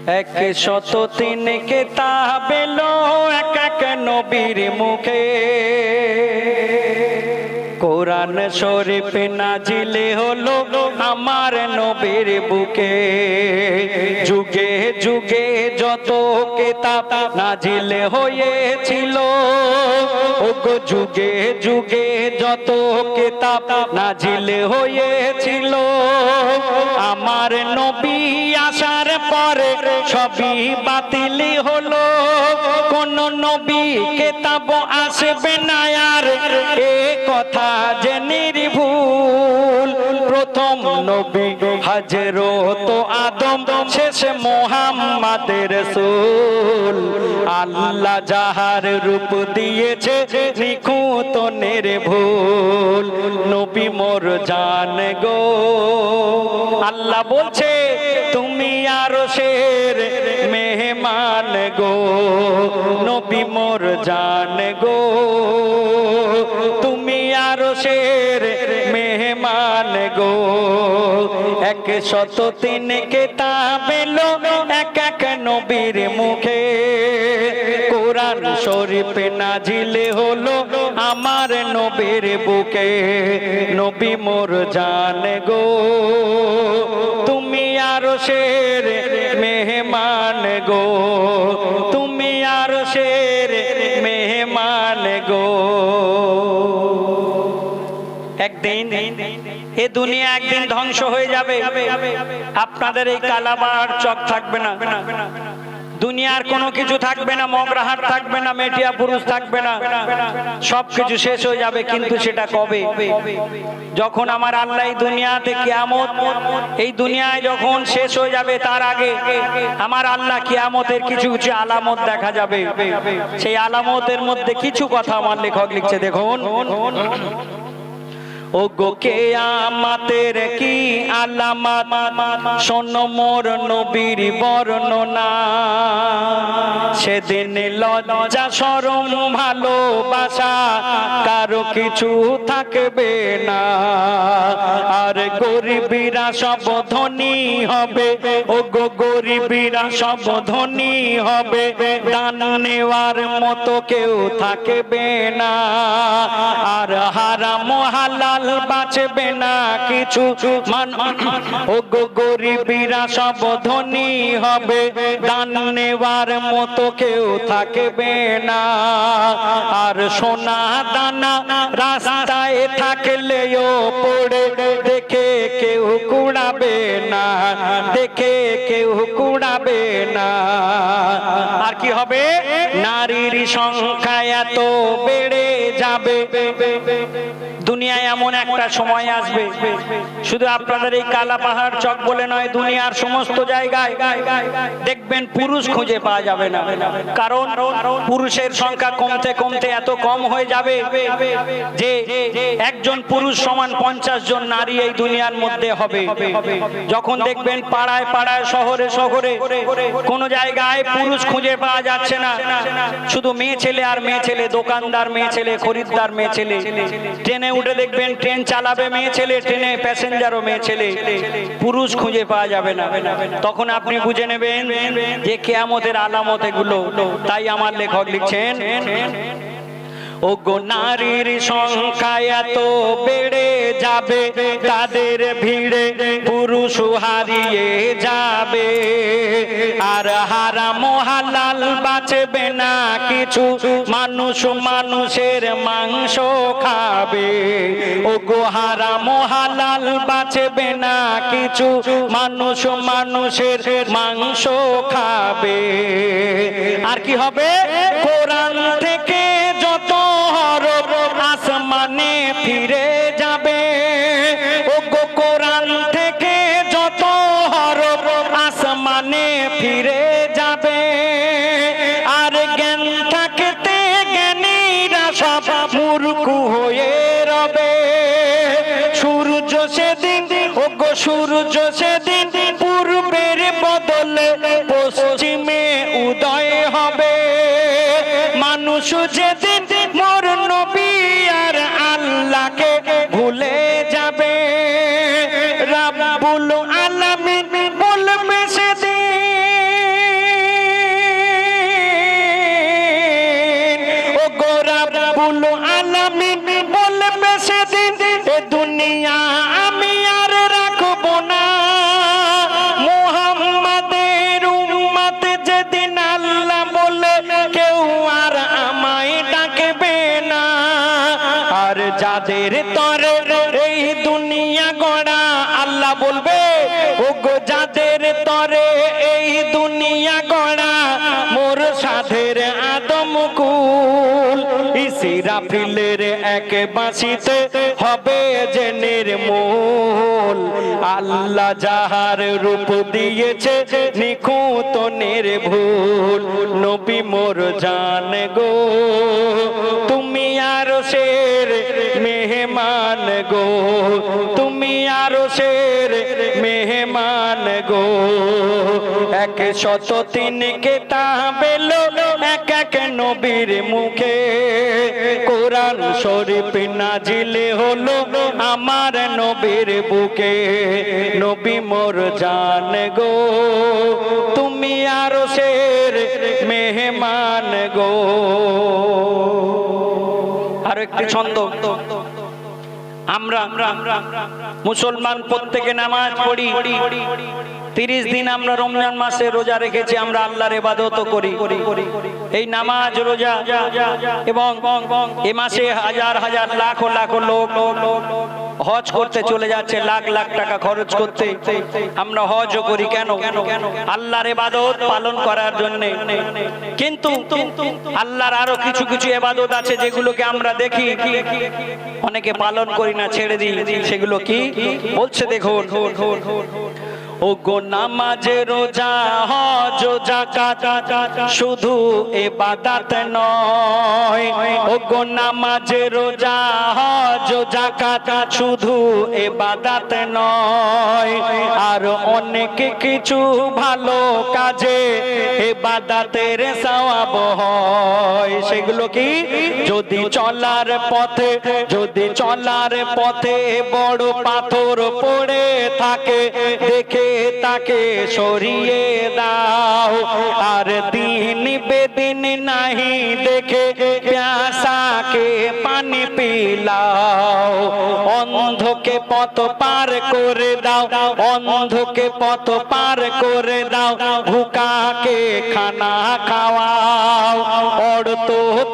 103 কিতাব এলো এক এক নবীর মুখে। কোরআন শরীফ নাজিলে হলো আমার নবীর বুকে। যুগে যুগে যত কিতাব নাজিলে হয়েছিল, ওগো যুগে যুগে যত কিতাব নাজিলে হয়েছিল, আমার নবী আসার পরে সবই বাতিল হলো। কোন নবী কিতাব আসবে না আর, এ কথা যে নির্ভুল। প্রথম নবী হযরত আদম, শেষ মুহাম্মদ রাসূল। আল্লাহ যাহার রূপ দিয়েছে নিখুঁত নির্ভুল, নবী মোর জান গো। আল্লাহ বলছে তুমি আরশের মেহমান গো, নবী মোর জান গো। তুমি আরশের মেহমান গো। 103 কিতাব এলো এক এক নবীর মুখে। কোরআন শরীফ নাজিলে হলো আমার নবীর বুকে। নবী মোর জান গো, তুমি আরশের মেহমান গো, তুমি আরশের মেহমান গো। একদিন এ দুনিয়া একদিন ধ্বংস হয়ে যাবে। আপনাদের এই কালাবাহার চক থাকবে না, দুনিয়ার কোনো কিছু থাকবে না, মগরাহাট থাকবে না, মেটিয়া পুরুষ থাকবে না, সবকিছু শেষ হয়ে যাবে। কিন্তু সেটা কবে? যখন আমার আল্লাহ এই দুনিয়াতে কিয়ামত, এই দুনিয়ায় যখন শেষ হয়ে যাবে, তার আগে আমার আল্লাহ কিয়ামতের কিছু কিছু আলামত দেখা যাবে। সেই আলামতের মধ্যে কিছু কথা আমার লেখক লিখছে, দেখুন। ও গো কিয়ামতের কি আলামত, শোনো মোর নবীর বর্ণনা। সেদিন লজ্জা শরম ভালোবাসা কারো কিছু থাকবে না। আর গরিবীরা সব ধনী হবে, ও গো গরিবীরা সব ধনী হবে। দান নেওয়ার মতো কেউ থাকবে না। আর হারাম হালাল বাঁচবে না কিছু, ও গো গরিবীরা সব ধনী হবে। দান নেওয়ার মতো কেউ থাকবে না। আর সোনা দানা রাস্তায় থাকলেও পড়ে দেখে কেউ কুড়াবে না, দেখে কেউ কুড়াবে না। আর কি হবে? নারীর সংখ্যা এত বেড়ে যাবে। দুনিয়ায় এমন একটা সময় আসবে, শুধু আপনাদের এই কালা পাহাড় চক বলে নয়, দুনিয়ার সমস্ত জায়গায় দেখবেন পুরুষ খুঁজে পাওয়া যাবে না। কারণ পুরুষের সংখ্যা কমতে কমতে এত কম হয়ে যাবে যে একজন পুরুষ সমান 50 জন নারী এই দুনিয়ার মধ্যে হবে। যখন দেখবেন পাড়ায় পাড়ায়, শহরে শহরে কোন জায়গায় পুরুষ খুঁজে পাওয়া যাচ্ছে না, শুধু মেয়ে ছেলে আর মেয়ে ছেলে, দোকানদার মেয়ে ছেলে, খরিদ্দার মেয়ে ছেলে। ট্রেনে উঠে দেখবেন ট্রেন চালাবে মেয়ে ছেলে, ট্রেনে প্যাসেঞ্জারও মেয়ে ছেলে, পুরুষ খুঁজে পাওয়া যাবে না। তখন আপনি বুঝে নেবেন যে কিয়ামতের আলামত এগুলো। তাই আমার লেখক লিখছেন, ও গো নারীর সংখ্যা এত বেড়ে যাবে, তাদের ভিড়ে পুরুষ হারিয়ে যাবে। আর হারাম হালাল বাঁচবে না কিছু, মানুষ মানুষের মাংস খাবে। ও গো হারাম হালাল বাঁচবে না কিছু, মানুষ মানুষের মাংস খাবে। আর কি হবে? কোরআন থেকে যত হরফ আসমানে ফিরে যাবে। ও গো কোরআন থেকে যত হরফ আসমানে ফিরে যাবে। আর জ্ঞান থাকতে জ্ঞানীরা সব মূর্খ হয়ে রবে। সূর্য সেদিন, ও গো সূর্য সেদিন পূর্বের বদলে পশ্চিমে উদয় হবে। মানুষ যেদিন মোর নবী আর আল্লাহকে ভুলে যাবে, রাব্বুল আলামিন বলবে সেদিন রব্বুল আলামিন বলবে সেদিন এ দুনিয়া আমি আর রাখবো না। মুহাম্মাদের উম্মত যেদিন আল্লাহ বলে কেউ আর আমায় ডাকবে না। আর যাদের তরে এই দুনিয়া গড়া আল্লাহ বলবে ওগো যাদের তরে এই দুনিয়া গড়া মোর সাধের আদম কুল ইসরাফিলের এক বাঁশিতে হবে যে নির্মূল। আল্লাহ যাহার রূপ দিয়েছে নিখুঁত নির্ভুল। নবী মোর জান গো তুমি আরশের মেহমান গো, তুমি আরশের মেহমান গো। 103 কিতাব এলো এক এক নবীর মুখে। কোরআন শরীফ নাজিল হলো আমার নবীর বুকে। নবী মোর জান গো তুমি আরশের মেহমান গো। আর একটি ছন্দ। আমরা মুসলমান প্রত্যেকে নামাজ পড়ি, 30 দিন আমরা রমজান মাসে রোজা রেখেছি, আমরা আল্লাহর ইবাদত করি। এই নামাজ রোজা এবং এই মাসে হাজার হাজার লাখ লাখ লোক হজ করতে চলে যাচ্ছে, লাখ লাখ টাকা খরচ করতে। আমরা হজও করি কেন? আল্লাহর ইবাদত পালন করার জন্য। কিন্তু আল্লাহর আরো কিছু কিছু ইবাদত আছে যেগুলোকে আমরা দেখি অনেকে পালন করি না, ছেড়ে দিই। সেগুলো কি বলছে দেখুন। ওগো নামাজ রোজা হজ যাকাত শুধু ইবাদত নয়। ওগো নামাজ রোজা হজ যাকাত শুধু ইবাদত নয়, আর অনেক কিছু ভালো কাজে ইবাদতের সওয়াব হয়। সেগুলো কি? যদি চলার পথে, যদি চলার পথে বড় পাথর পড়ে থাকে দেখে তাকে সরিয়ে দাও। আর দিন বেদিন নাহি দেখে প্যাসাকে পানি পিলাও। অন্ধকে পথ পার করে দাও, অন্ধকে পথ পার করে দাও। ভুকাকে খানা খাওয়াও। অর্থ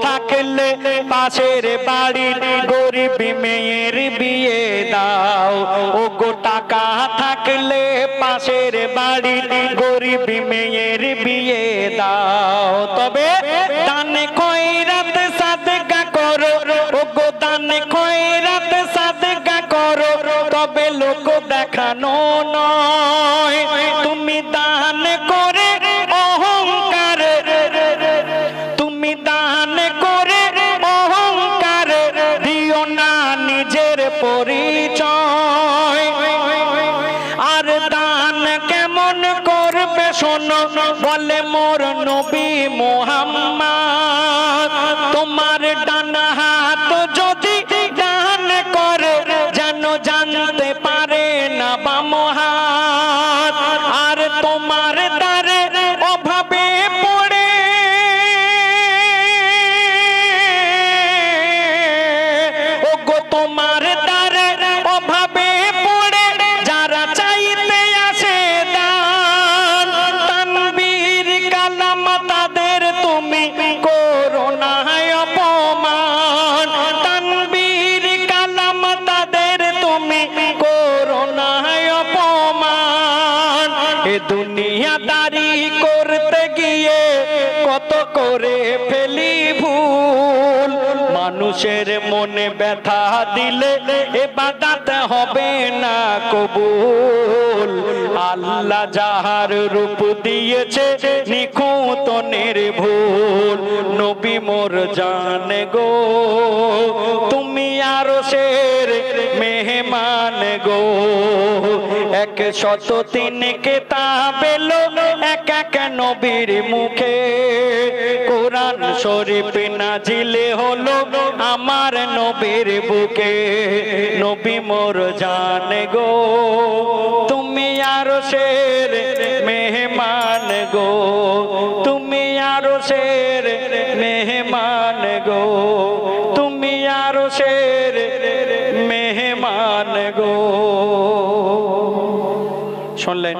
থাকলে পাশের বাড়ির গরিব মেয়ের বিয়ে দাও। ওগো টাকা থাকলে পাশের বাড়ির গরিব মেয়ের বিয়ে দাও। তবে দান খয়রাত সাদকা করো, ওগো দান খয়রাত সাদকা করো, তবে লোক দেখানো নয়। তুমি দান করে অহংকার, তুমি দান করে অহংকার দিও না নিজের পরিচয়। আর দান কেমন করবে শোনো, বলে মোর নবী মুহাম্মদ। তোমার ডান হাত যদি দান করে যেন জানতে পারে না বাম হাত। আর তোমার দ্বারে অভাবে পড়ে ওগো তোমার দ্বারে অভাবে পড়ে যারা চাইতে আসে দান, তানবীর কালাম তাদের তুমি করো না অপমান। তানবীর কালাম তাদের তুমি করো না অপমান। এ দুনিয়াদারি করতে গিয়ে কত করে ফেলি ভুল। মানুষের মনে ব্যথা দিলে ইবাদত হবে না কবুল। আল্লাহ যাহার রূপ দিয়েছে নিখুঁত নির্ভুল। নবী মোর জান গো তুমি আরশের মেহমান গো। 103 কিতাব এলো এক এক নবীর মুখে। কোরআন শরীফ নাজিল হলো আমার নবীর বুকে। নবী মোর জান গো তুমি আরশের মেহমান গো, তুমি আরশের মেহমান গো। গো শুনলেন